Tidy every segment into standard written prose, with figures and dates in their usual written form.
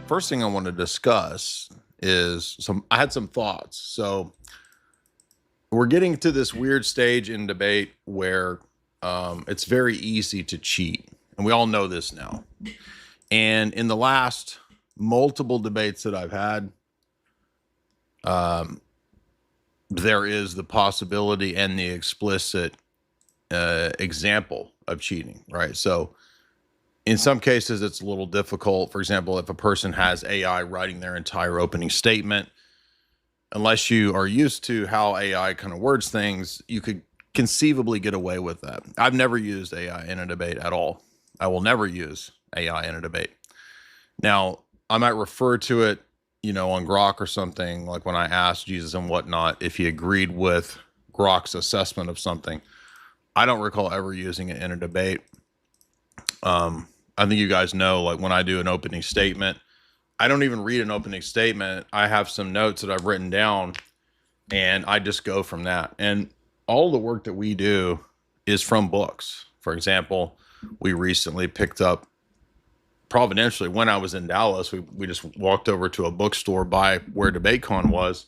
First thing I want to discuss is I had some thoughts. So we're getting to this weird stage in debate where it's very easy to cheat. And we all know this now. And in the last multiple debates that I've had, there is the possibility and the explicit example of cheating, right? So in some cases, it's a little difficult. For example, if a person has AI writing their entire opening statement, unless you are used to how AI kind of words things, you could conceivably get away with that. I've never used AI in a debate at all. I will never use AI in a debate. Now, I might refer to it, on Grok or something, like when I asked Jesus and whatnot, if he agreed with Grok's assessment of something. I don't recall ever using it in a debate. I think you guys know, like when I do an opening statement, I don't even read an opening statement. I have some notes that I've written down and I just go from that. And all the work that we do is from books. For example, we recently picked up, providentially, when I was in Dallas, we just walked over to a bookstore by where DebateCon was,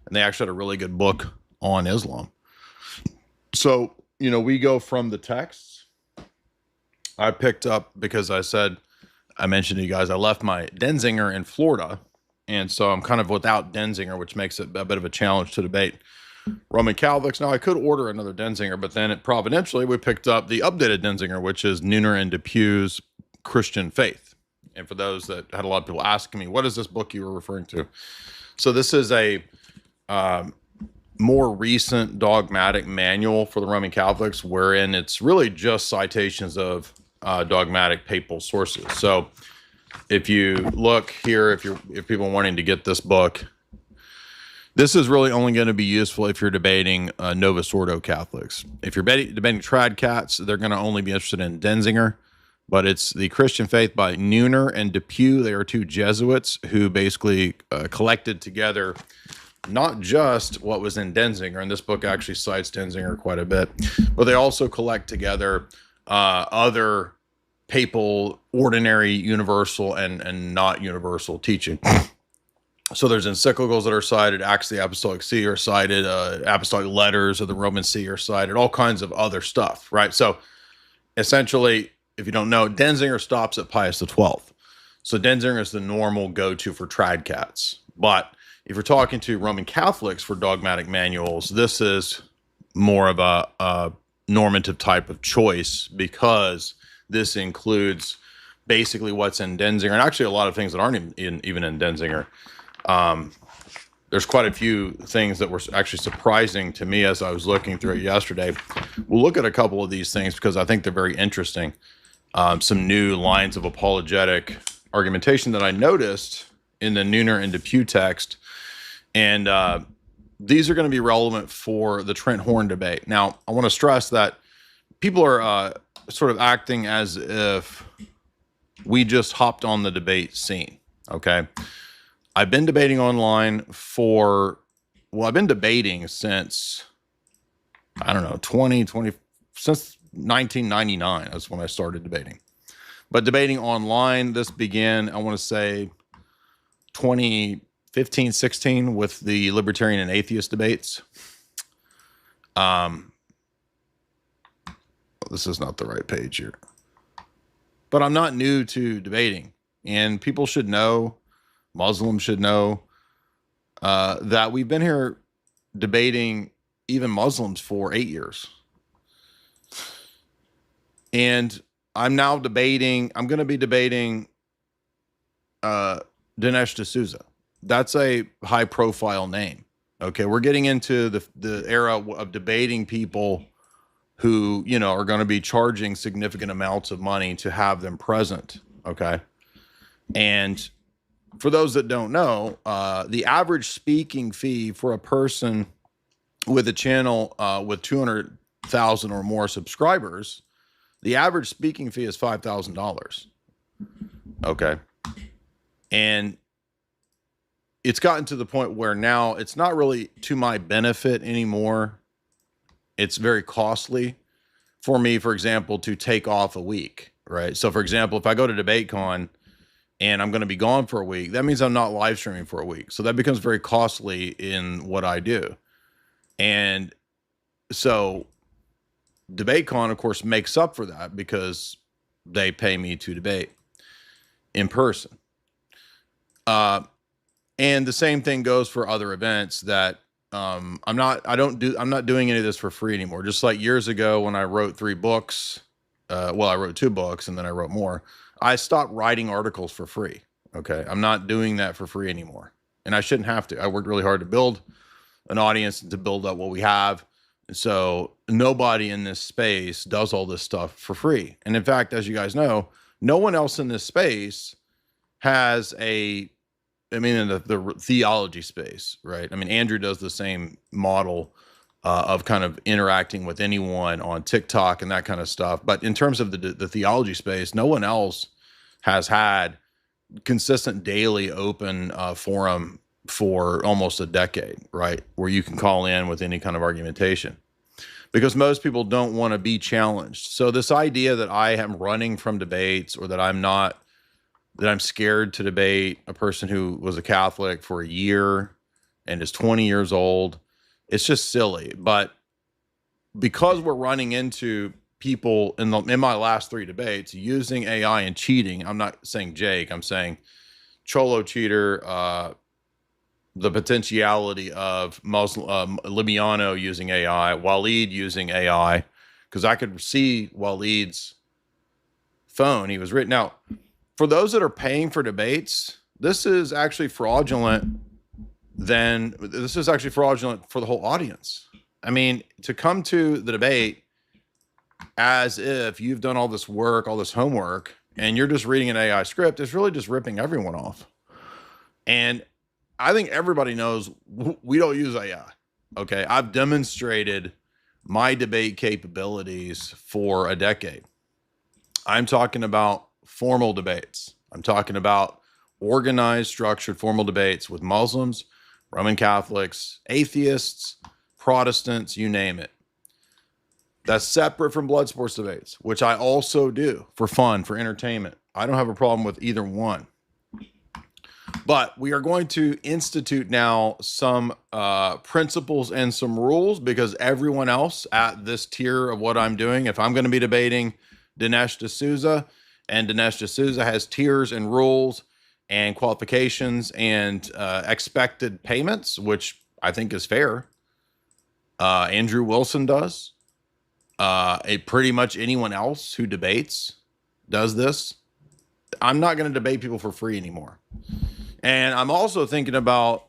and they actually had a really good book on Islam. So, we go from the texts. I picked up because I mentioned to you guys, I left my Denzinger in Florida. And so I'm kind of without Denzinger, which makes it a bit of a challenge to debate Roman Catholics. Now I could order another Denzinger, but then providentially we picked up the updated Denzinger, which is Nooner and DePue's Christian Faith. And for those that had a lot of people asking me, what is this book you were referring to? So this is a more recent dogmatic manual for the Roman Catholics, wherein it's really just citations of dogmatic papal sources. So if you look here, if people are wanting to get this book, this is really only going to be useful if you're debating Novus Ordo Catholics. If you're debating trad cats, they're going to only be interested in Denzinger, but it's the Christian Faith by Nooner and DePue. They are two Jesuits who basically collected together not just what was in Denzinger, and this book actually cites Denzinger quite a bit, but they also collect together other papal, ordinary, universal, and not universal teaching. So there's encyclicals that are cited, Acts of the Apostolic See are cited, apostolic letters of the Roman See are cited, all kinds of other stuff, right? So essentially, if you don't know, Denzinger stops at Pius XII. So Denzinger is the normal go-to for trad cats. But if you're talking to Roman Catholics for dogmatic manuals, this is more of a normative type of choice, because this includes basically what's in Denzinger, and actually a lot of things that aren't even in Denzinger. There's quite a few things that were actually surprising to me as I was looking through it yesterday. We'll look at a couple of these things because I think they're very interesting. Some new lines of apologetic argumentation that I noticed in the Nooner and DePue text, and these are going to be relevant for the Trent Horn debate. Now, I want to stress that people are sort of acting as if we just hopped on the debate scene, okay? I've been debating online I've been debating since, I don't know, since 1999. That's when I started debating. But debating online, this began, I want to say, 2015, 16 with the libertarian and atheist debates. This is not the right page here. But I'm not new to debating, and people should know, Muslims should know, that we've been here debating even Muslims for 8 years. And I'm going to be debating Dinesh D'Souza. That's a high profile name. Okay. We're getting into the era of debating people who, are going to be charging significant amounts of money to have them present. Okay. And for those that don't know, the average speaking fee for a person with a channel with 200,000 or more subscribers, the average speaking fee is $5,000. Okay. And it's gotten to the point where now it's not really to my benefit anymore. It's very costly for me, for example, to take off a week, right? So for example, if I go to DebateCon and I'm going to be gone for a week, that means I'm not live streaming for a week. So that becomes very costly in what I do. And so DebateCon, of course, makes up for that because they pay me to debate in person. And the same thing goes for other events that I'm not doing any of this for free anymore. Just like years ago when I wrote 3 books, well, I wrote 2 books and then I wrote more. I stopped writing articles for free. Okay. I'm not doing that for free anymore. And I shouldn't have to. I worked really hard to build an audience and to build up what we have. And so nobody in this space does all this stuff for free. And in fact, as you guys know, no one else in this space has in the theology space, right? I mean, Andrew does the same model of kind of interacting with anyone on TikTok and that kind of stuff. But in terms of the theology space, no one else has had consistent daily open forum for almost a decade, right? Where you can call in with any kind of argumentation, because most people don't want to be challenged. So this idea that I am running from debates, or that I'm scared to debate a person who was a Catholic for a year and is 20 years old, it's just silly. But because we're running into people in my last 3 debates using AI and cheating, I'm not saying Jake, I'm saying Cholo cheater, the potentiality of Muslim Libiano using AI, Waleed using AI, because I could see Waleed's phone. He was written out. For those that are paying for debates, this is actually fraudulent. This is actually fraudulent for the whole audience. I mean, to come to the debate as if you've done all this work, all this homework, and you're just reading an AI script is really just ripping everyone off. And I think everybody knows we don't use AI. Okay. I've demonstrated my debate capabilities for a decade. I'm talking about formal debates. I'm talking about organized, structured, formal debates with Muslims, Roman Catholics, atheists, Protestants, you name it. That's separate from blood sports debates, which I also do for fun, for entertainment. I don't have a problem with either one. But we are going to institute now some principles and some rules, because everyone else at this tier of what I'm doing, if I'm going to be debating Dinesh D'Souza, and Dinesh D'Souza has tiers and rules and qualifications and expected payments, which I think is fair. Andrew Wilson does. Pretty much anyone else who debates does this. I'm not going to debate people for free anymore. And I'm also thinking about,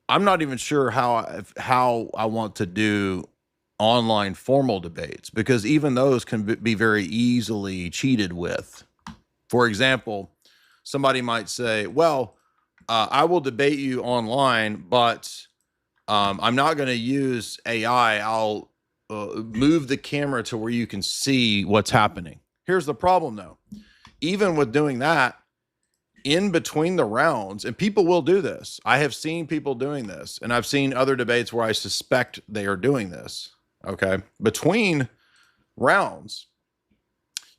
I'm not even sure how I want to do online formal debates, because even those can be very easily cheated with. For example, somebody might say, well, I will debate you online, but I'm not going to use AI. I'll move the camera to where you can see what's happening. Here's the problem, though. Even with doing that, in between the rounds, and people will do this. I have seen people doing this, and I've seen other debates where I suspect they are doing this. Okay. Between rounds,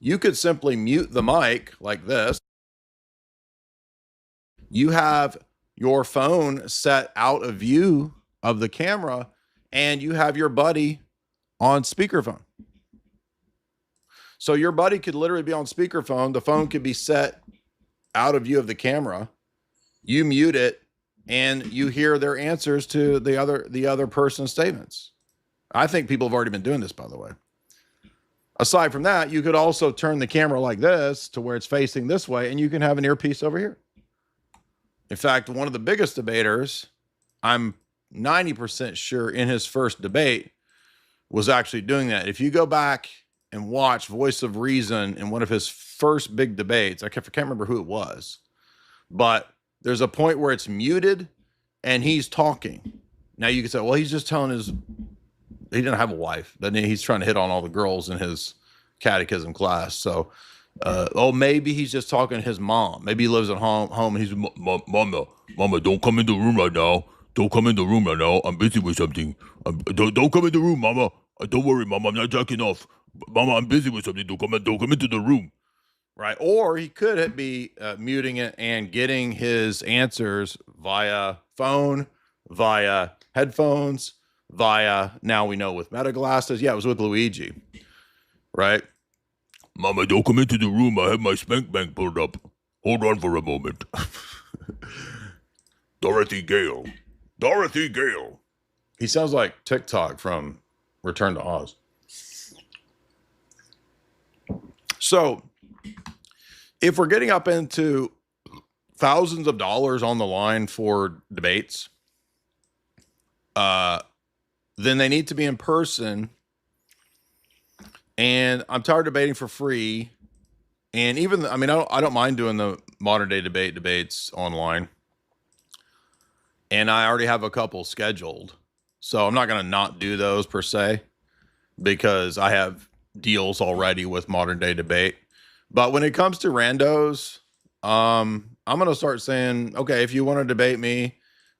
you could simply mute the mic like this. You have your phone set out of view of the camera, and you have your buddy on speakerphone. So your buddy could literally be on speakerphone. The phone could be set out of view of the camera. You mute it, and you hear their answers to the other person's statements. I think people have already been doing this, by the way. Aside from that, you could also turn the camera like this to where it's facing this way, and you can have an earpiece over here. In fact, one of the biggest debaters, I'm 90% sure in his first debate, was actually doing that. If you go back and watch Voice of Reason in one of his first big debates, I can't remember who it was, but there's a point where it's muted and he's talking. Now you could say, well, he's just telling he didn't have a wife, but he's trying to hit on all the girls in his catechism class. So, maybe he's just talking to his mom. Maybe he lives at home and he's, Mama, don't come in the room right now. Don't come in the room right now. I'm busy with something. Don't come in the room, Mama. Don't worry, Mama. I'm not jacking off. Mama, I'm busy with something. Don't come into the room. right? Or he could be muting it and getting his answers via phone, via headphones, via, now we know, with meta glasses. Yeah, it was with Luigi, right? Mama, don't come into the room. I have my spank bank pulled up. Hold on for a moment. Dorothy Gale. Dorothy Gale. He sounds like TikTok from Return to Oz. So if we're getting up into thousands of dollars on the line for debates, then they need to be in person. And I'm tired of debating for free. And even, I mean, I don't mind doing the modern day debates online. And I already have a couple scheduled. So I'm not going to not do those per se, because I have deals already with modern day debate. But when it comes to randos, I'm going to start saying, okay, if you want to debate me,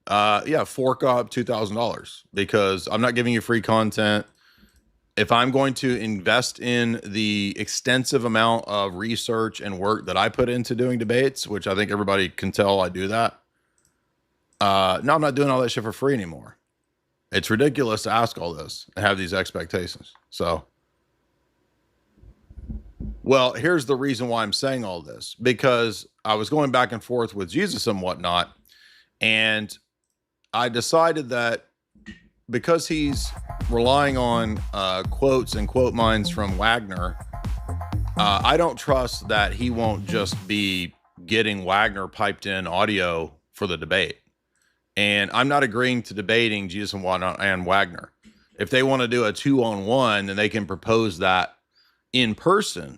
yeah, fork up $2,000, because I'm not giving you free content. If I'm going to invest in the extensive amount of research and work that I put into doing debates, which I think everybody can tell I do that, no, I'm not doing all that shit for free anymore. It's ridiculous to ask all this and have these expectations. So, well, here's the reason why I'm saying all this, because I was going back and forth with Jesus and whatnot, and I decided that because he's relying on quotes and quote mines from Wagner, I don't trust that he won't just be getting Wagner piped in audio for the debate. And I'm not agreeing to debating Jesus and whatnot and Wagner. If they want to do a 2-on-1, then they can propose that in person,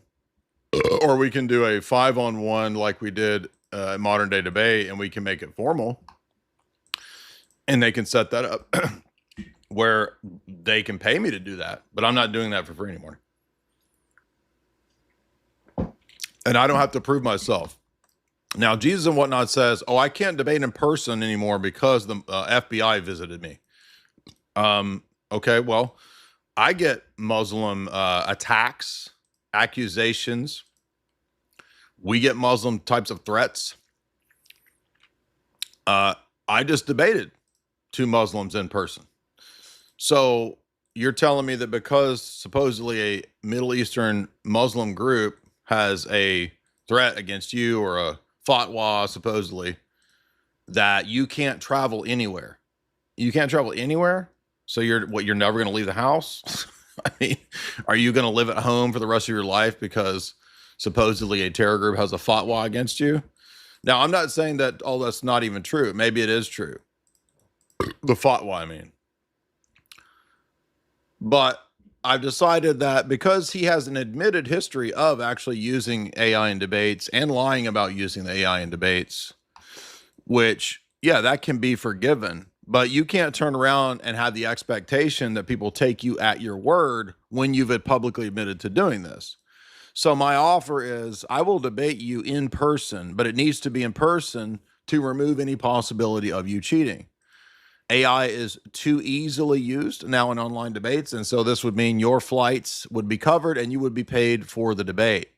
or we can do a 5-on-1 like we did modern day debate, and we can make it formal, and they can set that up where they can pay me to do that, but I'm not doing that for free anymore. And I don't have to prove myself. Now, Jesus and whatnot says, oh, I can't debate in person anymore because the FBI visited me. Okay, well, I get Muslim attacks, accusations. We get Muslim types of threats. I just debated 2 Muslims in person. So you're telling me that because supposedly a Middle Eastern Muslim group has a threat against you, or a fatwa supposedly, that you can't travel anywhere? You can't travel anywhere? So you're never going to leave the house? I mean, are you going to live at home for the rest of your life because supposedly a terror group has a fatwa against you? Now, I'm not saying that all that's not even true. Maybe it is true. The fatwa, I mean. But I've decided that because he has an admitted history of actually using AI in debates and lying about using the AI in debates, which, yeah, that can be forgiven. But you can't turn around and have the expectation that people take you at your word when you've publicly admitted to doing this. So my offer is, I will debate you in person, but it needs to be in person to remove any possibility of you cheating. AI is too easily used now in online debates, and so this would mean your flights would be covered and you would be paid for the debate.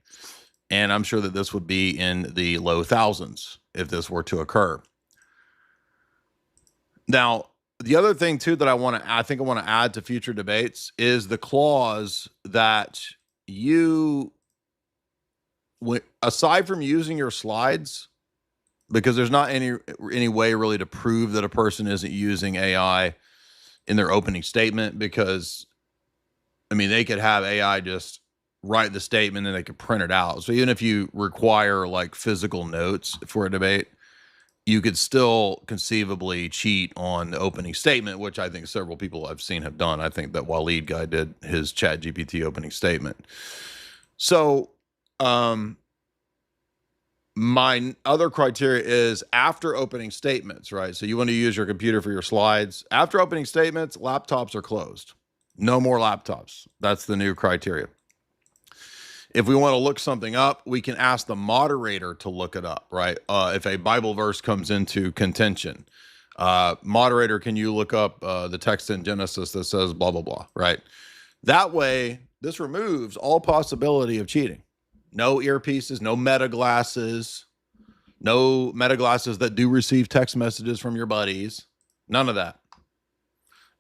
And I'm sure that this would be in the low thousands if this were to occur. Now, the other thing too that I think I want to add to future debates is the clause that you, aside from using your slides, because there's not any way really to prove that a person isn't using AI in their opening statement, because, I mean, they could have AI just write the statement and they could print it out. So even if you require like physical notes for a debate, you could still conceivably cheat on the opening statement, which I think several people I've seen have done. I think that Waleed guy did his ChatGPT opening statement. So, my other criteria is after opening statements, right? So you want to use your computer for your slides. After opening statements, laptops are closed. No more laptops. That's the new criteria. If we want to look something up, we can ask the moderator to look it up, right? If a Bible verse comes into contention, moderator, can you look up the text in Genesis that says blah, blah, blah, right? That way, this removes all possibility of cheating. No earpieces, no meta glasses, no meta glasses that do receive text messages from your buddies. None of that.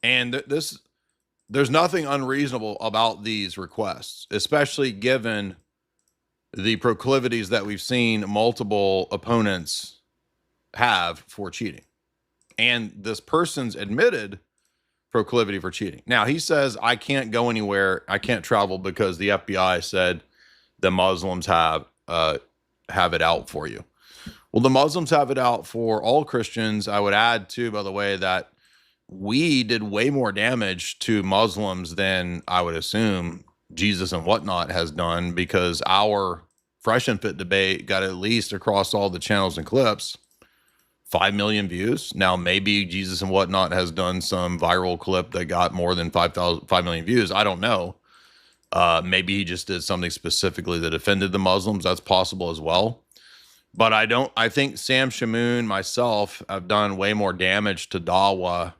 And there's nothing unreasonable about these requests, especially given the proclivities that we've seen multiple opponents have for cheating. And this person's admitted proclivity for cheating. Now, he says, I can't go anywhere. I can't travel because the FBI said the Muslims have it out for you. Well, the Muslims have it out for all Christians. I would add, too, by the way, that we did way more damage to Muslims than I would assume Jesus and whatnot has done, because our Fresh and Fit debate got at least across all the channels and clips 5 million views. Now, maybe Jesus and whatnot has done some viral clip that got more than 5 million views. I don't know. Maybe he just did something specifically that offended the Muslims. That's possible as well. But I think Sam Shamoon, myself, have done way more damage to Dawa,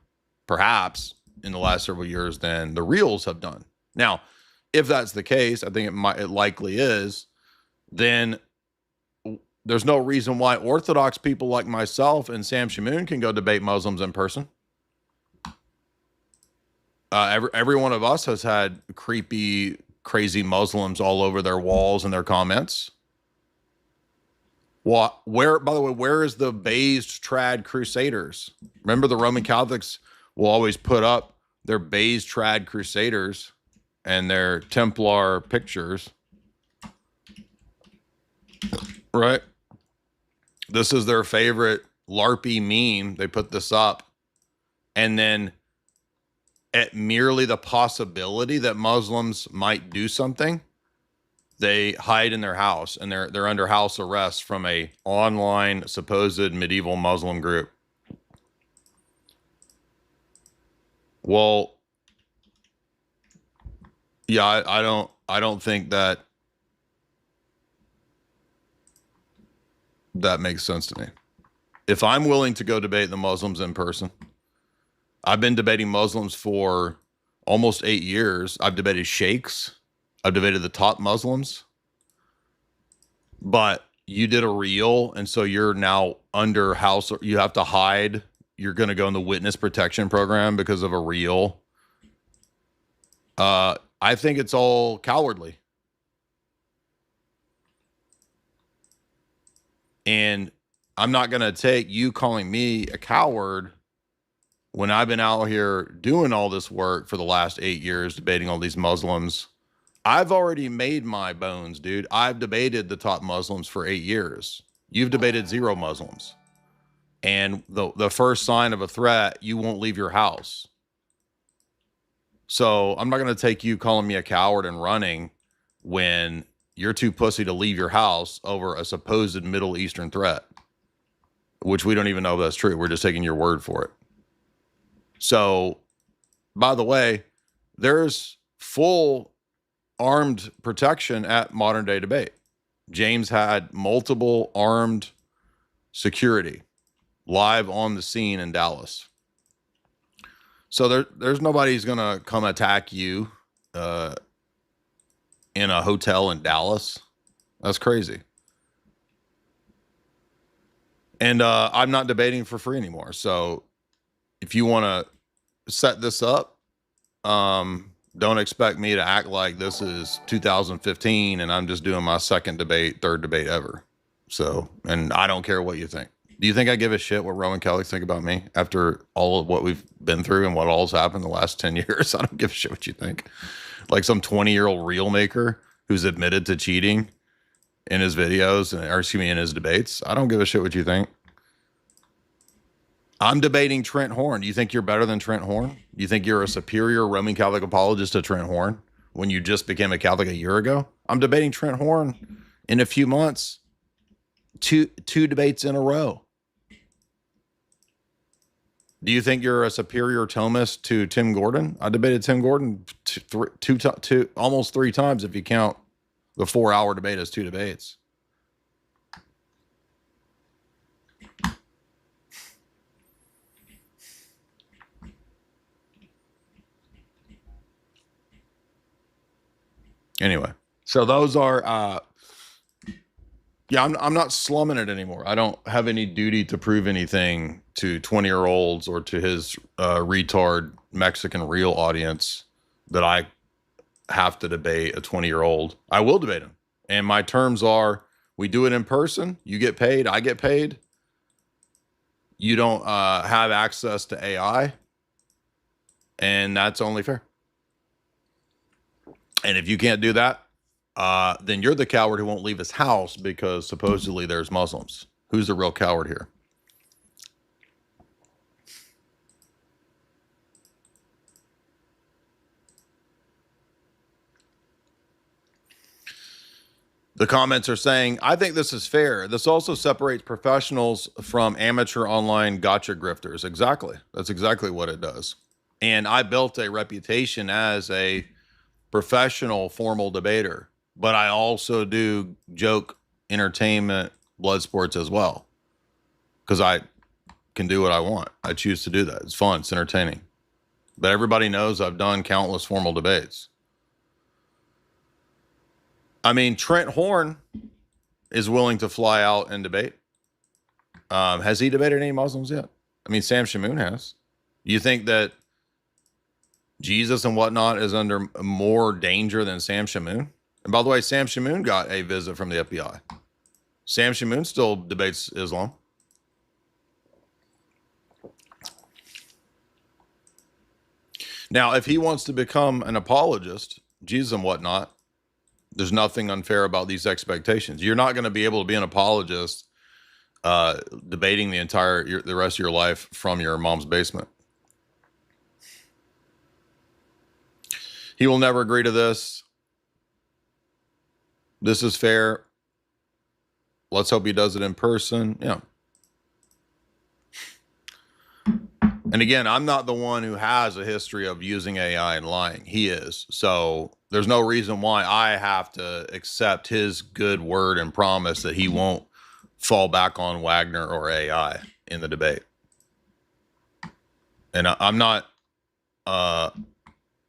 perhaps, in the last several years than the Reals have done. Now, if that's the case, I think it likely is, then there's no reason why Orthodox people like myself and Sam Shamoon can go debate Muslims in person. Every one of us has had creepy, crazy Muslims all over their walls and their comments. By the way, where is the beiged trad crusaders? Remember, the Roman Catholics will always put up their beiged trad crusaders and their Templar pictures, right? This is their favorite LARPy meme. They put this up, and then at merely the possibility that Muslims might do something, they hide in their house, and they're under house arrest from a online supposed medieval Muslim group. Well, yeah, I don't think that makes sense to me. If I'm willing to go debate the Muslims in person, I've been debating Muslims for almost 8 years. I've debated sheikhs. I've debated the top Muslims. But you did a reel, and so you're now under house. You have to hide. You're going to go in the witness protection program because of a reel. I think it's all cowardly. And I'm not going to take you calling me a coward when I've been out here doing all this work for the last 8 years, debating all these Muslims. I've already made my bones, dude. I've debated the top Muslims for 8 years. You've debated 0 Muslims. And the first sign of a threat, you won't leave your house. So I'm not going to take you calling me a coward and running when you're too pussy to leave your house over a supposed Middle Eastern threat, which we don't even know if that's true. We're just taking your word for it. So, by the way, there's full armed protection at modern day debate. James had multiple armed security live on the scene in Dallas. So there's nobody who's going to come attack you in a hotel in Dallas. That's crazy. And I'm not debating for free anymore. So if you want to set this up, don't expect me to act like this is 2015 and I'm just doing my third debate ever. So, and I don't care what you think. Do you think I give a shit what Roman Catholics think about me after all of what we've been through and what all's happened the last 10 years? I don't give a shit what you think. Like some 20-year-old reel maker who's admitted to cheating in his videos in his debates. I don't give a shit what you think. I'm debating Trent Horn. Do you think you're better than Trent Horn? Do you think you're a superior Roman Catholic apologist to Trent Horn when you just became a Catholic a year ago? I'm debating Trent Horn in a few months. Two debates in a row. Do you think you're a superior Thomist to Tim Gordon? I debated Tim Gordon almost 3 times if you count the 4-hour debate as 2 debates. Anyway, so those are Yeah, I'm not slumming it anymore. I don't have any duty to prove anything to 20-year-olds or to his retard Mexican real audience that I have to debate a 20-year-old. I will debate him. And my terms are, we do it in person. You get paid. I get paid. You don't have access to AI. And that's only fair. And if you can't do that, then you're the coward who won't leave his house because supposedly there's Muslims. Who's the real coward here? The comments are saying, I think this is fair. This also separates professionals from amateur online gotcha grifters. Exactly. That's exactly what it does. And I built a reputation as a professional formal debater, but I also do joke, entertainment, blood sports as well, because I can do what I want. I choose to do that. It's fun. It's entertaining. But everybody knows I've done countless formal debates. I mean, Trent Horn is willing to fly out and debate. Has he debated any Muslims yet? I mean, Sam Shamoon has. You think that Jesus and whatnot is under more danger than Sam Shamoon? And by the way, Sam Shamoon got a visit from the FBI. Sam Shamoon still debates Islam. Now, if he wants to become an apologist, Jesus and whatnot, there's nothing unfair about these expectations. You're not going to be able to be an apologist debating the rest of your life from your mom's basement. He will never agree to this. This is fair. Let's hope he does it in person. Yeah. And again, I'm not the one who has a history of using AI and lying. He is. So there's no reason why I have to accept his good word and promise that he won't fall back on Wagner or AI in the debate. And I'm not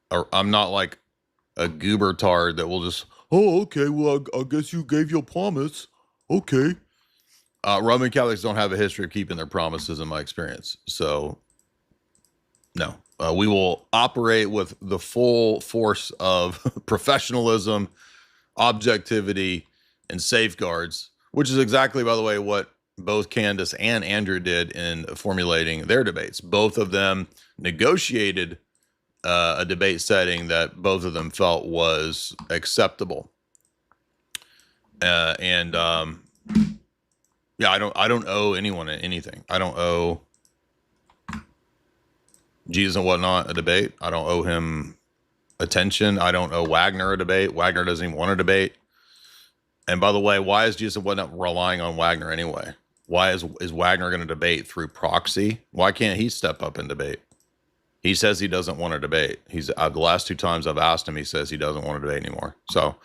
like a goober tard that will just, oh, okay, well, I guess you gave your promise. Okay. Roman Catholics don't have a history of keeping their promises in my experience. So no, we will operate with the full force of professionalism, objectivity, and safeguards, which is exactly, by the way, what both Candace and Andrew did in formulating their debates. Both of them negotiated a debate setting that both of them felt was acceptable. Yeah, I don't owe anyone anything. I don't owe Jesus and whatnot a debate. I don't owe him attention. I don't owe Wagner a debate. Wagner doesn't even want a debate. And by the way, why is Jesus and whatnot relying on Wagner anyway? Why is Wagner going to debate through proxy? Why can't he step up and debate? He says he doesn't want to debate. The last 2 times I've asked him, he says he doesn't want to debate anymore. So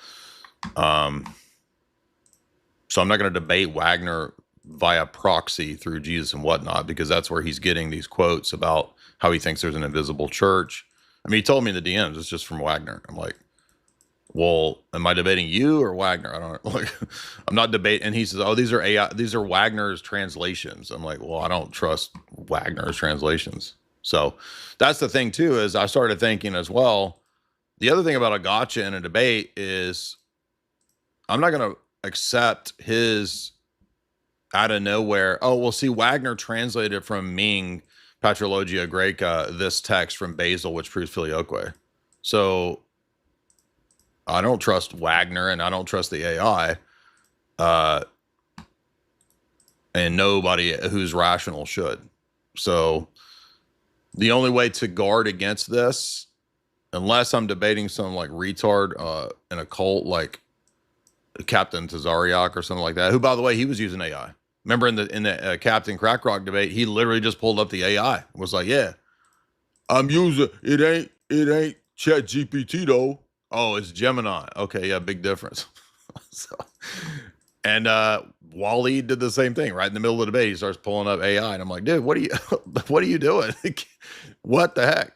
I'm not going to debate Wagner via proxy through Jesus and whatnot, because that's where he's getting these quotes about how he thinks there's an invisible church. I mean, he told me in the DMs, it's just from Wagner. I'm like, well, am I debating you or Wagner? I don't like, I'm not debating. And he says, oh, these are AI, these are Wagner's translations. I'm like, well, I don't trust Wagner's translations. So that's the thing too, is I started thinking as well, the other thing about a gotcha in a debate is I'm not going to accept his out of nowhere. Oh, well, see, Wagner translated from Ming Patrologia Graeca this text from Basil, which proves filioque. So I don't trust Wagner and I don't trust the AI. And nobody who's rational should. So the only way to guard against this, unless I'm debating some like retard in a cult like Captain Tazariak or something like that, who, by the way, he was using AI. Remember in the Captain Crack Rock debate, he literally just pulled up the AI. Was like, yeah, I'm using it. Ain't Chat GPT though. Oh, it's Gemini. Okay, yeah, big difference. So, and Wally did the same thing right in the middle of the debate. He starts pulling up AI, and I'm like, dude, what are you doing? What the heck?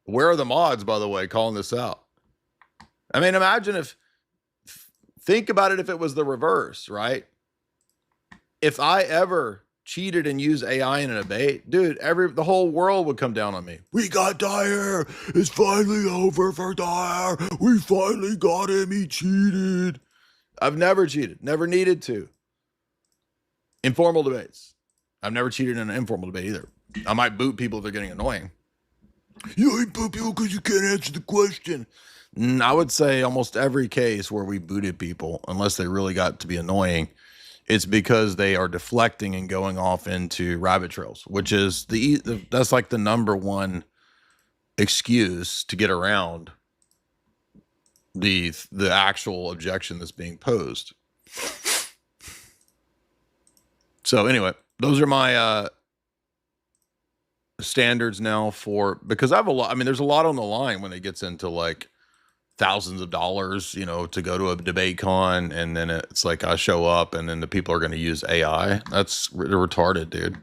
Where are the mods, by the way, calling this out? I mean, imagine think about it if it was the reverse, right? if I ever cheated and used AI in a debate, dude, the whole world would come down on me. We got Dyer. It's finally over for Dyer. We finally got him. He cheated. I've never cheated. Never needed to. Informal debates. I've never cheated in an informal debate either. I might boot people if they're getting annoying. You ain't boot people because you can't answer the question. I would say almost every case where we booted people, unless they really got to be annoying, it's because they are deflecting and going off into rabbit trails, which is that's like the number one excuse to get around the actual objection that's being posed. So anyway, those are my standards now because I have a lot. I mean, there's a lot on the line when it gets into like thousands of dollars, to go to a debate con, and then it's like I show up and then the people are going to use AI. That's retarded, dude.